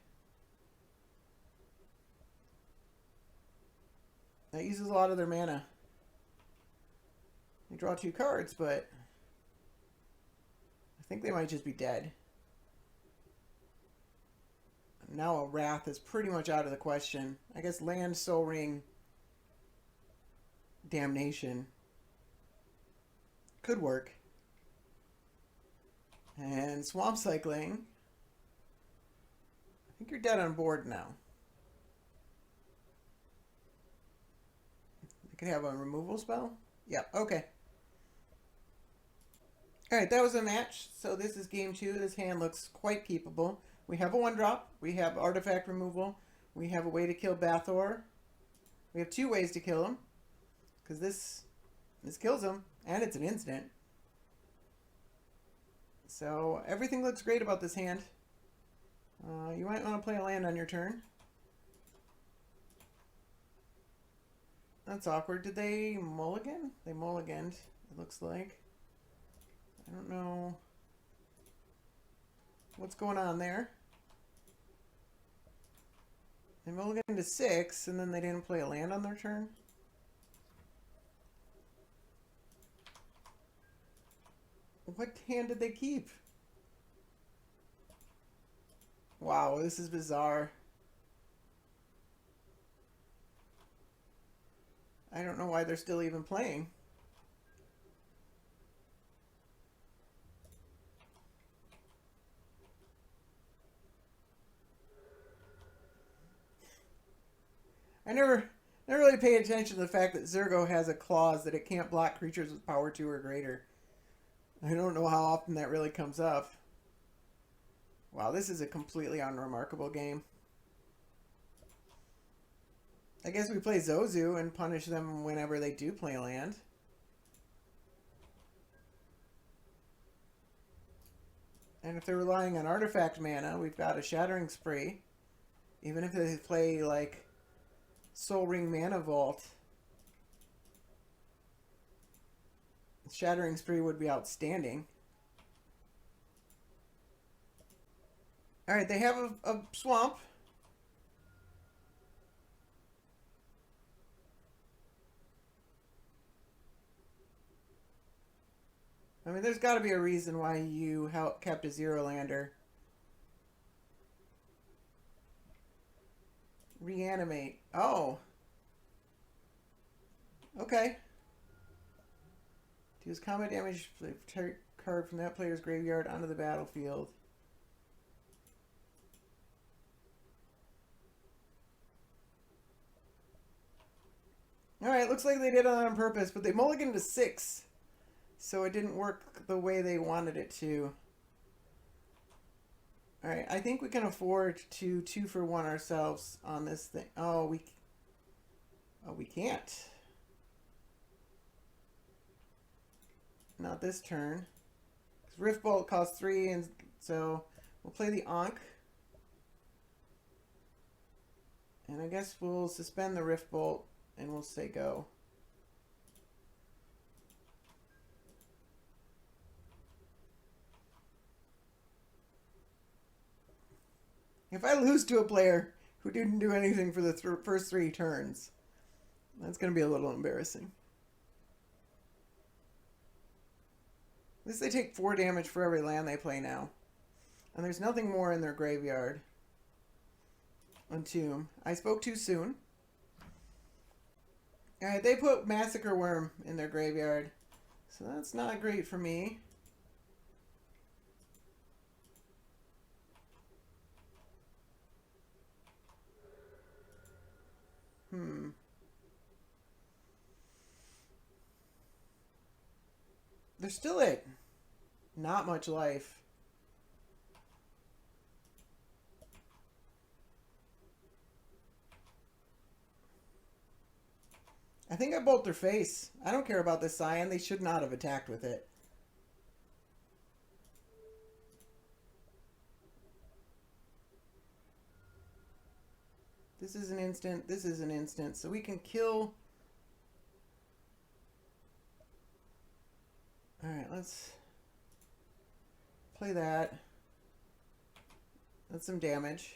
That uses a lot of their mana. They draw 2 cards, but I think they might just be dead. Now a Wrath is pretty much out of the question. I guess Land, Soul Ring, Damnation could work. And Swamp Cycling. I think you're dead on board now. I could have a removal spell? Yep, okay. Alright, that was a match. So this is game 2. This hand looks quite keepable. We have a 1-drop. We have artifact removal. We have a way to kill Balthor. We have 2 ways to kill him. Because this kills him. And it's an instant. So everything looks great about this hand. You might want to play a land on your turn. That's awkward. Did they mulligan? They mulliganed, it looks like. I don't know what's going on there. They mulliganed to 6, and then they didn't play a land on their turn. What hand did they keep? Wow, this is bizarre. I don't know why they're still even playing. I never really paid attention to the fact that Zergo has a clause that it can't block creatures with power 2 or greater. I don't know how often that really comes up. Wow, this is a completely unremarkable game. I guess we play Zozu and punish them whenever they do play land. And if they're relying on artifact mana, we've got a Shattering Spree. Even if they play, like, Soul Ring Mana Vault, Shattering Spree would be outstanding. Alright, they have a swamp. I mean, there's got to be a reason why you kept a 0-lander. Reanimate. Oh. Okay. Deals combat damage card from that player's graveyard onto the battlefield. Alright, looks like they did it on purpose, but they mulliganed to 6. So it didn't work the way they wanted it to. Alright, I think we can afford to 2-for-1 ourselves on this thing. Oh, we can't. Not this turn. Rift Bolt costs 3, and so we'll play the Ankh. And I guess we'll suspend the Rift Bolt, and we'll say go. If I lose to a player who didn't do anything for the first 3 turns, that's going to be a little embarrassing. At least they take 4 damage for every land they play now. And there's nothing more in their graveyard. Entomb. I spoke too soon. Alright, they put Massacre Worm in their graveyard. So that's not great for me. They're still at not much life. I think I bolt their face. I don't care about this Scion. They should not have attacked with it. This is an instant. This is an instant. So we can kill. Alright, let's play that. That's some damage.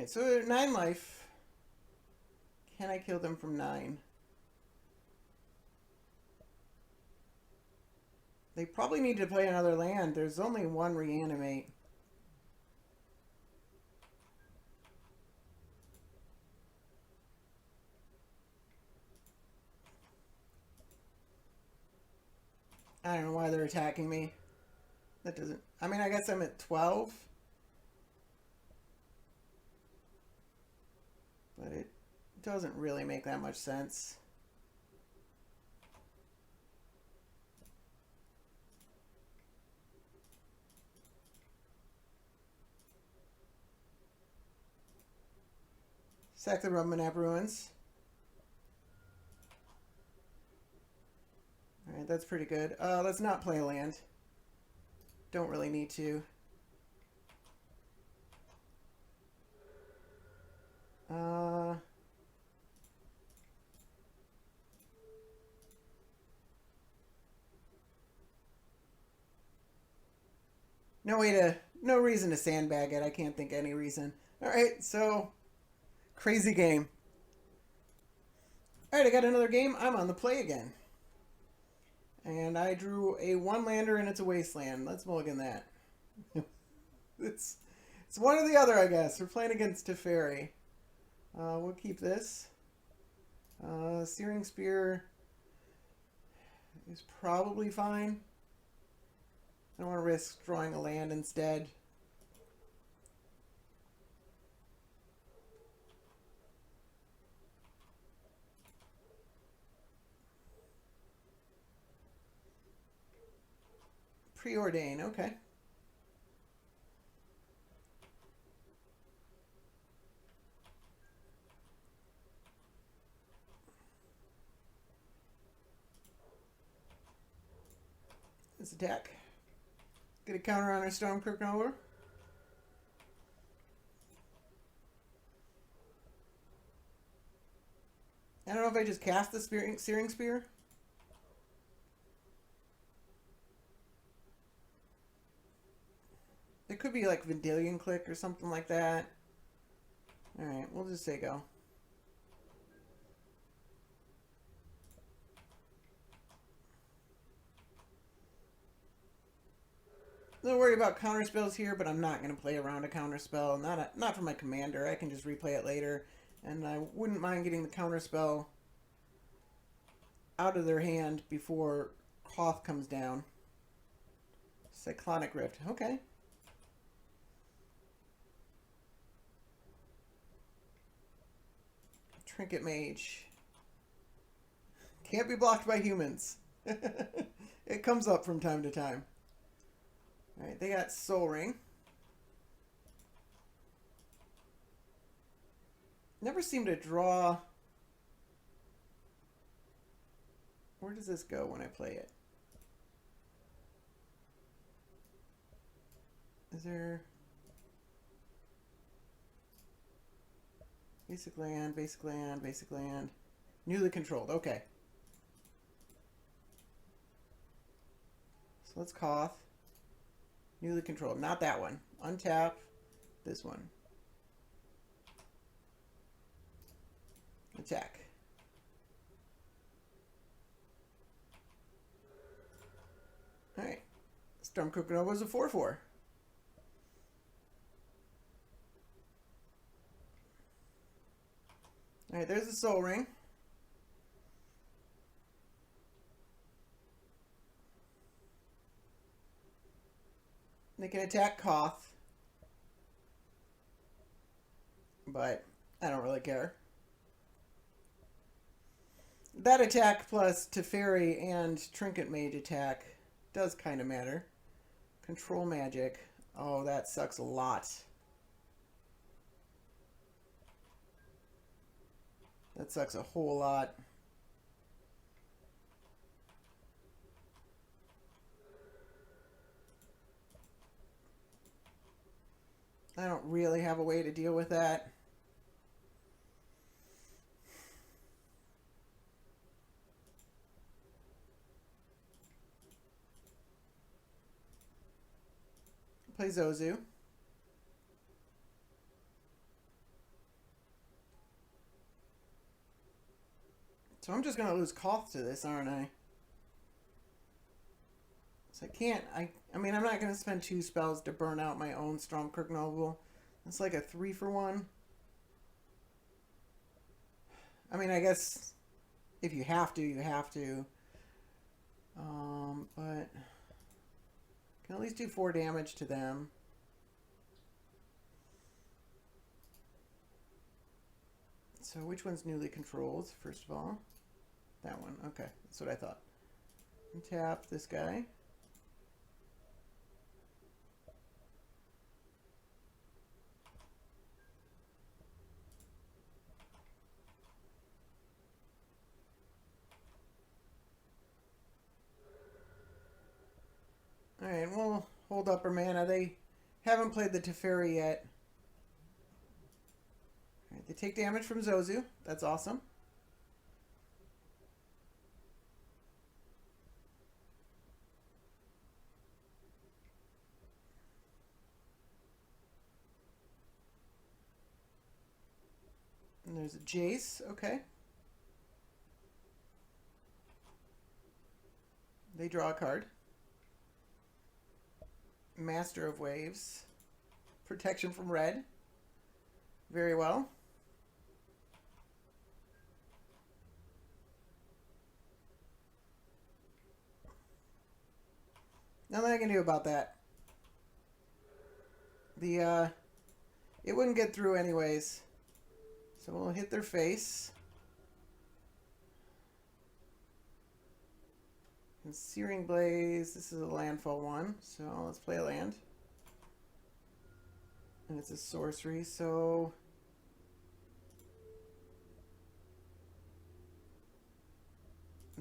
Alright, so they're 9 life. Can I kill them from 9? They probably need to play another land. There's only 1 reanimate. I don't know why they're attacking me. That doesn't... I mean, I guess I'm at 12. But it doesn't really make that much sense. Sack the Rummanap Ruins. Alright, that's pretty good. Let's not play a land. Don't really need to. No reason to sandbag it. I can't think of any reason. Alright, so crazy game. Alright, I got another game. I'm on the play again. And I drew a 1-lander and it's a wasteland. Let's mulligan that. it's one or the other, I guess. We're playing against Teferi. We'll keep this. Searing Spear is probably fine. I don't want to risk drawing a land instead. Preordain, okay. Let's attack. Get a counter on our Stormcrook Nova. I don't know if I just cast the Searing Spear. It could be like Vendilion Click or something like that. Alright, we'll just say go. A little worried about counter spells here, but I'm not going to play around a counter spell. Not for my commander. I can just replay it later. And I wouldn't mind getting the counter spell out of their hand before Koth comes down. Cyclonic Rift. Okay. Trinket Mage. Can't be blocked by humans. It comes up from time to time. Alright, they got Soul Ring. Never seem to draw... Where does this go when I play it? Is there... Basic land, basic land, basic land. Newly controlled, okay. So let's Koth. Newly controlled, not that one. Untap this one. Attack. Alright. Stormcrook Nova is a 4/4. Alright, there's the Soul Ring. They can attack Koth. But I don't really care. That attack plus Teferi and Trinket Mage attack does kind of matter. Control Magic. Oh, that sucks a lot. That sucks a whole lot. I don't really have a way to deal with that. Play Zozu. So I'm just going to lose Koth to this, aren't I? So I can't, I mean, I'm not going to spend 2 spells to burn out my own Stormkirk Noble. It's like a 3-for-1. I mean, I guess if you have to, you have to. But can at least do 4 damage to them. So which one's newly controlled, first of all? That one. Okay, that's what I thought. Tap this guy. Alright, we'll hold up our mana. They haven't played the Teferi yet. Alright, they take damage from Zozu. That's awesome. And there's a Jace. Okay. They draw a card. Master of Waves. Protection from red. Very well. Nothing I can do about that. It wouldn't get through anyways. So we'll hit their face. And Searing Blaze, this is a landfall one, so let's play a land. And it's a sorcery, so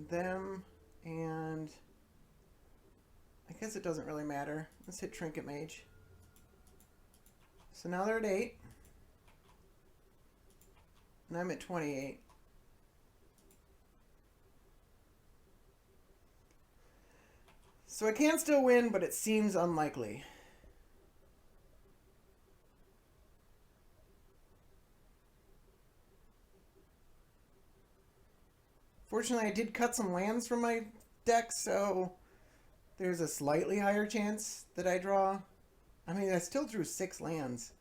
them, and I guess it doesn't really matter. Let's hit Trinket Mage. So now they're at 8. And I'm at 28. So I can still win, but it seems unlikely. Fortunately, I did cut some lands from my deck, so there's a slightly higher chance that I draw. I mean, I still drew 6 lands.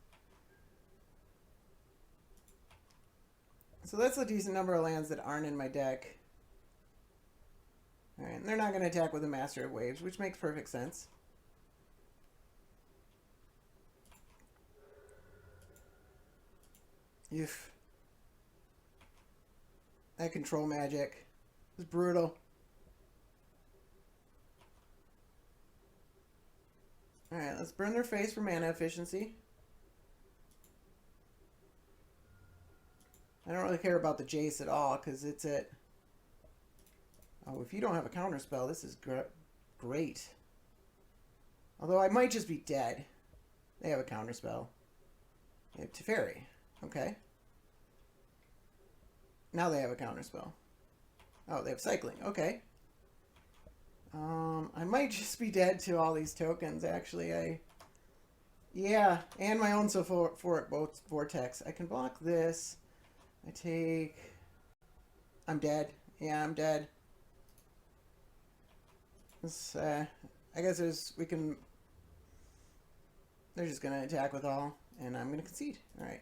So that's a decent number of lands that aren't in my deck. Alright, and they're not going to attack with a Master of Waves, which makes perfect sense. Oof. That control magic is brutal. Alright, let's burn their face for mana efficiency. I don't really care about the Jace at all, because it's at... Oh, if you don't have a counterspell, this is great. Although I might just be dead. They have a counterspell. They have Teferi. Okay. Now they have a counterspell. Oh, they have cycling. Okay. I might just be dead to all these tokens, actually. Yeah, and my own Sulfuric Vortex. I can block this. I take... I'm dead. Yeah, I'm dead. This, I guess we can... They're just going to attack with all, and I'm going to concede. Alright.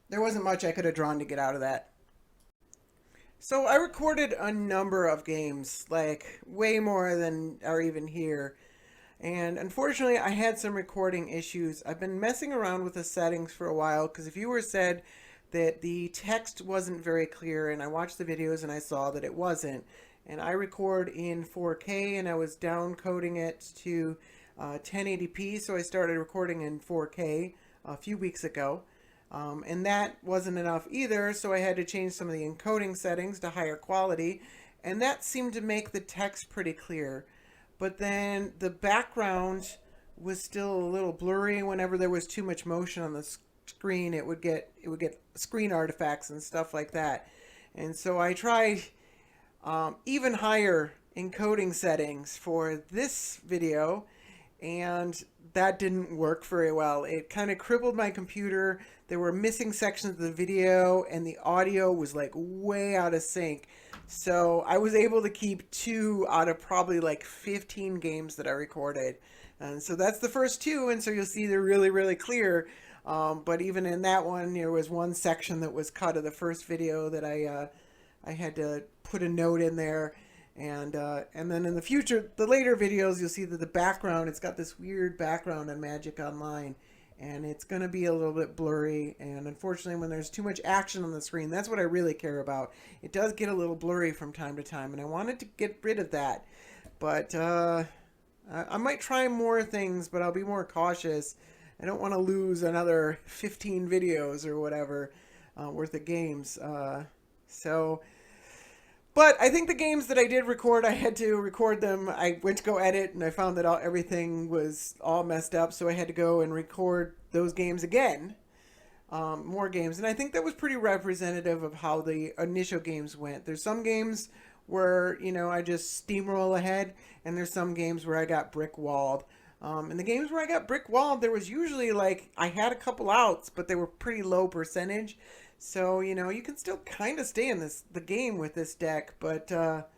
There wasn't much I could have drawn to get out of that. So I recorded a number of games, like way more than are even here. And unfortunately, I had some recording issues. I've been messing around with the settings for a while, because a viewer said that the text wasn't very clear, and I watched the videos and I saw that it wasn't. And I record in 4K, and I was down coding it to 1080p, so I started recording in 4K a few weeks ago. And that wasn't enough either, so I had to change some of the encoding settings to higher quality, and that seemed to make the text pretty clear. But then the background was still a little blurry. Whenever there was too much motion on the screen, it would get screen artifacts and stuff like that. And so I tried even higher encoding settings for this video, and that didn't work very well. It kind of crippled my computer. there were missing sections of the video and the audio was like way out of sync. So I was able to keep 2 out of probably like 15 games that I recorded. And so that's the first 2, and so you'll see they're really, really clear. But even in that one, there was one section that was cut of the first video that I had to put a note in there. And then in the future, the later videos, you'll see that the background, it's got this weird background on Magic Online. And it's going to be a little bit blurry. And unfortunately, when there's too much action on the screen, that's what I really care about. It does get a little blurry from time to time. And I wanted to get rid of that. But I might try more things, but I'll be more cautious. I don't want to lose another 15 videos or whatever worth of games. But I think the games that I did record, I had to record them. I went to go edit, and I found that everything was all messed up, so I had to go and record those games again, more games. And I think that was pretty representative of how the initial games went. There's some games where, I just steamroll ahead, and there's some games where I got brick-walled. And the games where I got brick-walled, there was usually, I had a couple outs, but they were pretty low percentage. So, you can still kind of stay in the game with this deck, but, that's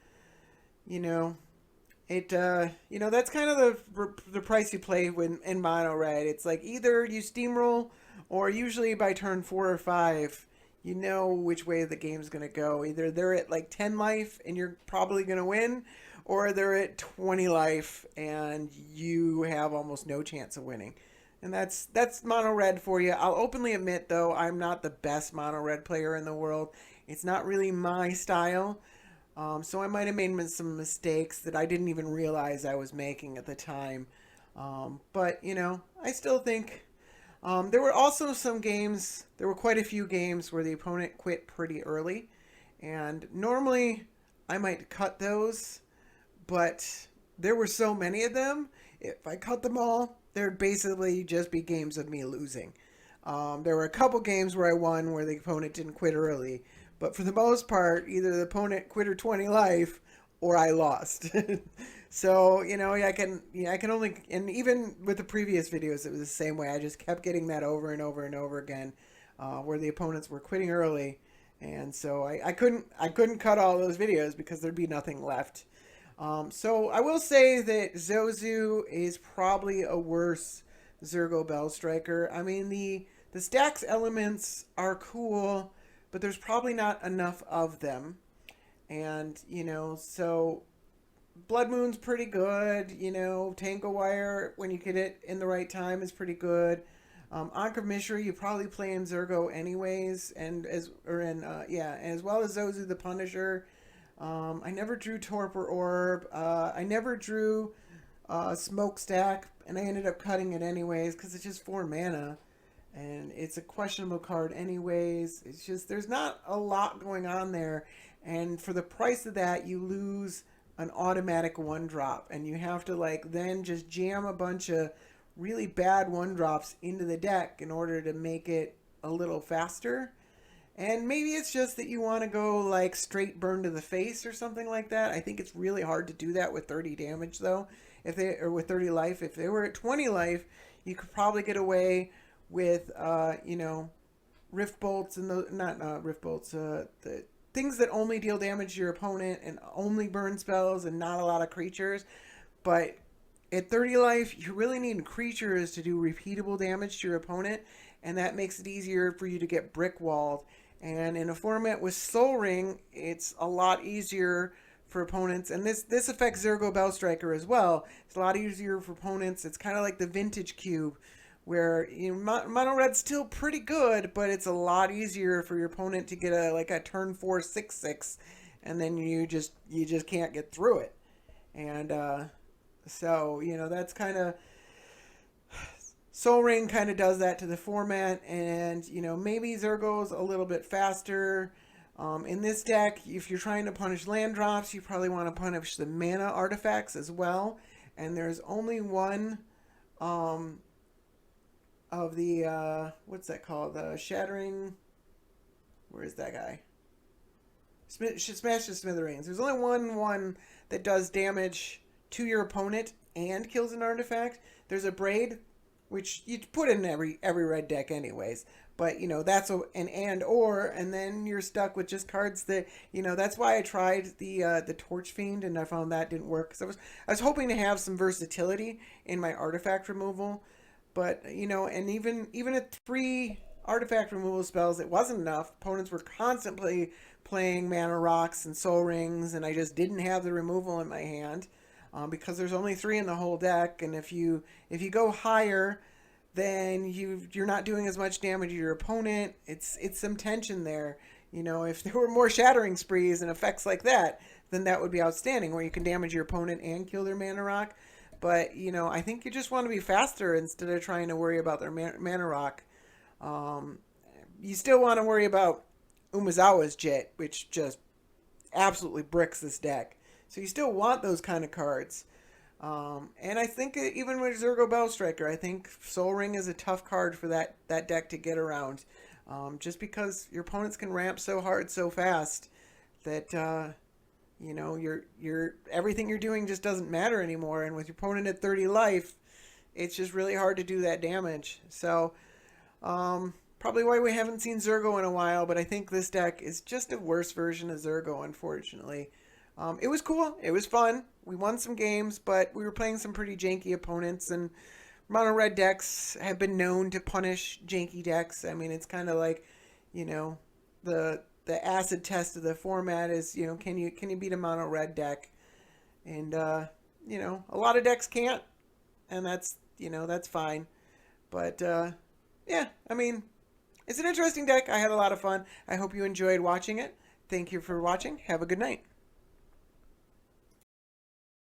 kind of the price you play in mono red. It's like either you steamroll, or usually by turn 4 or 5, you know which way the game's going to go. Either they're at 10 life and you're probably going to win, or they're at 20 life and you have almost no chance of winning. And that's mono red for you. I'll openly admit, though, I'm not the best mono red player in the world. It's not really my style. So I might have made some mistakes that I didn't even realize I was making at the time. But, I still think there were also some games, there were quite a few games where the opponent quit pretty early. And normally I might cut those, but there were so many of them. If I cut them all, there'd basically just be games of me losing. There were a couple games where I won where the opponent didn't quit early. But for the most part, either the opponent quit her 20 life or I lost. So, I can only, and even with the previous videos, it was the same way. I just kept getting that over and over and over again, where the opponents were quitting early. And so I couldn't cut all those videos because there'd be nothing left. So I will say that Zozu is probably a worse Zergo Bellstriker. I mean, the Stax elements are cool, but there's probably not enough of them. And, so Blood Moon's pretty good. Tango Wire, when you get it in the right time, is pretty good. Ankh of Mishra, you probably play in Zergo anyways, as well as Zozu the Punisher. I never drew Torpor Orb. I never drew Smokestack, and I ended up cutting it anyways because it's just 4 mana, and it's a questionable card anyways. It's just, there's not a lot going on there, and for the price of that, you lose an automatic 1-drop, and you have to then just jam a bunch of really bad 1-drops into the deck in order to make it a little faster. And maybe it's just that you want to go straight burn to the face or something like that. I think it's really hard to do that with 30 damage though. With 30 life. If they were at 20 life, you could probably get away with Rift Bolts and Rift Bolts, the things that only deal damage to your opponent and only burn spells and not a lot of creatures. But at 30 life, you really need creatures to do repeatable damage to your opponent, and that makes it easier for you to get brick walled. And in a format with Soul Ring, it's a lot easier for opponents. And this affects Zergo Bellstriker as well. It's a lot easier for opponents. It's kind of like the Vintage Cube, where Mono Red's still pretty good, but it's a lot easier for your opponent to get a turn 4 6/6, and then you just can't get through it. And so that's kind of, Soul Ring kind of does that to the format, and maybe Zergo's a little bit faster. In this deck, if you're trying to punish land drops, you probably want to punish the mana artifacts as well. And there's only one of the what's that called? The Shattering. Where is that guy? Smash the Smithereens. There's only one that does damage to your opponent and kills an artifact. There's a Braid, which you put in every red deck anyways. But that's an and or, and then you're stuck with just cards that That's why I tried the Torch Fiend, and I found that didn't work. Because I was hoping to have some versatility in my artifact removal, but and even at 3 artifact removal spells, it wasn't enough. Opponents were constantly playing mana rocks and soul rings, and I just didn't have the removal in my hand because there's only 3 in the whole deck, and if you go higher, then you're not doing as much damage to your opponent. It's some tension there. If there were more shattering sprees and effects like that, then that would be outstanding, where you can damage your opponent and kill their mana rock. But I think you just want to be faster instead of trying to worry about their mana rock. You still want to worry about Umezawa's Jet, which just absolutely bricks this deck. So you still want those kind of cards. And I think even with Zergo Bellstriker, I think Soul Ring is a tough card for that deck to get around. Just because your opponents can ramp so hard so fast that you're everything you're doing just doesn't matter anymore. And with your opponent at 30 life, it's just really hard to do that damage. So probably why we haven't seen Zergo in a while, but I think this deck is just a worse version of Zergo, unfortunately. It was cool. It was fun. We won some games, but we were playing some pretty janky opponents, and mono red decks have been known to punish janky decks. I mean, it's kind of like, the acid test of the format is, can you beat a mono red deck? And a lot of decks can't, and that's fine. But yeah, I mean, it's an interesting deck. I had a lot of fun. I hope you enjoyed watching it. Thank you for watching. Have a good night.